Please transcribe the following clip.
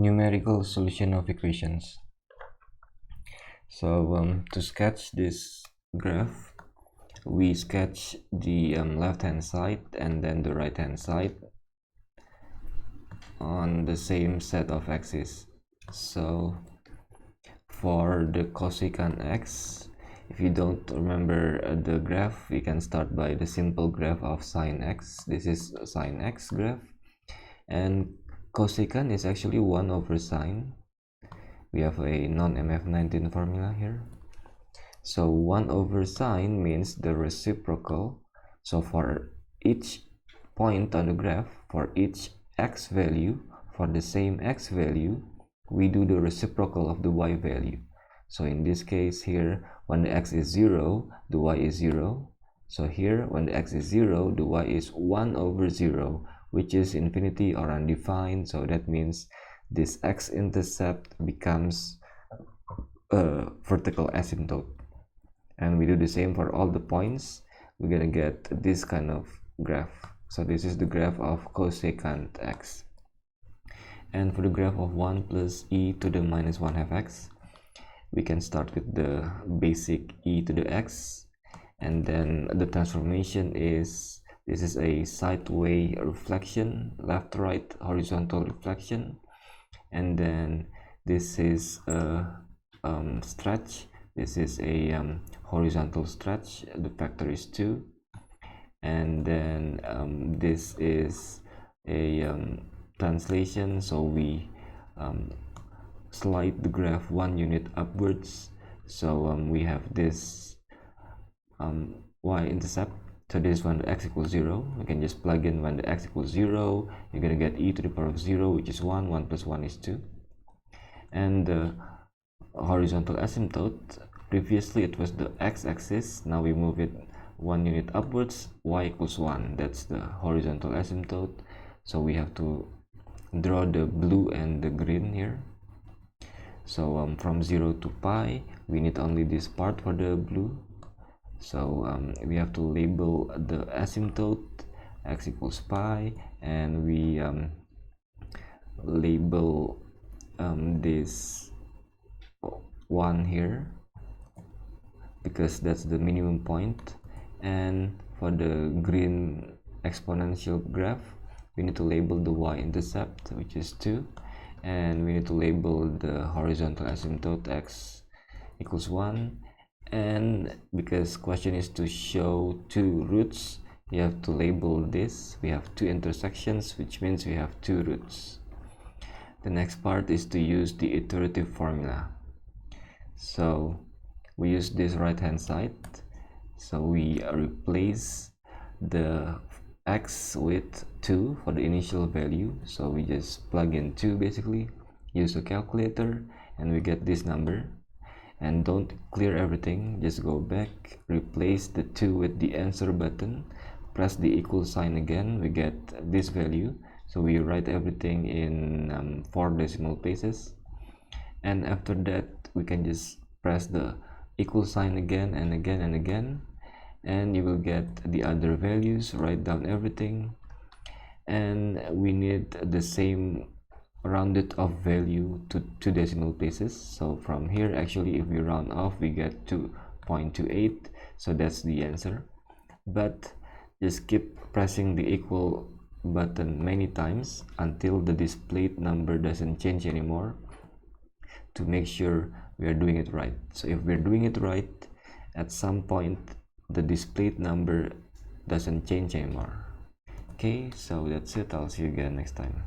Numerical solution of equations. So to sketch this graph, we sketch the left hand side and then the right hand side on the same set of axes. So for the cosecant x, if you don't remember the graph, we can start by the simple graph of sine x. This is a sine x graph, and cosecant is actually 1 over sine. We have a non-MF19 formula here. So 1 over sine means the reciprocal. So for each point on the graph, for each x value, for the same x value, we do the reciprocal of the y value. So in this case here, when the x is 0, the y is 0. So here, when the x is 0, the y is 1 over 0, which is infinity or undefined. So that means this x-intercept becomes a vertical asymptote. And we do the same for all the points. We're gonna get this kind of graph. So this is the graph of cosecant x. And for the graph of 1 plus e to the minus 1 half x, we can start with the basic e to the x, and then the transformation is, this is a sideway reflection, left right horizontal reflection, and then this is a stretch. This is a horizontal stretch, the factor is 2, and then this is a translation, so we slide the graph 1 unit upwards. So we have this y-intercept. So this when the x equals 0, we can just plug in when the x equals 0, you're gonna get e to the power of 0, which is 1, 1 plus 1 is 2. And the horizontal asymptote, previously it was the x-axis, now we move it 1 unit upwards, y equals 1, that's the horizontal asymptote. So we have to draw the blue and the green here. So from 0 to pi, we need only this part for the blue. So we have to label the asymptote x equals pi, and we label this 1 here because that's the minimum point. And for the green exponential graph, we need to label the y-intercept, which is 2, and we need to label the horizontal asymptote x equals 1. And because question is to show 2 roots, you have to label this. We have 2 intersections, which means we have 2 roots. The next part is to use the iterative formula. So we use this right hand side. So we replace the x with 2 for the initial value. So we just plug in 2 basically, use a calculator, and we get this number. And don't clear everything, just go back, replace the 2 with the answer button, press the equal sign again, we get this value. So we write everything in 4 decimal places, and after that we can just press the equal sign again and again and again, and you will get the other values. Write down everything, and we need the same rounded off value to 2 decimal places. So from here, actually, if we round off, we get 2.28, so that's the answer. But just keep pressing the equal button many times until the displayed number doesn't change anymore, to make sure we are doing it right. So if we're doing it right, at some point the displayed number doesn't change anymore. Okay, so that's it. I'll see you again next time.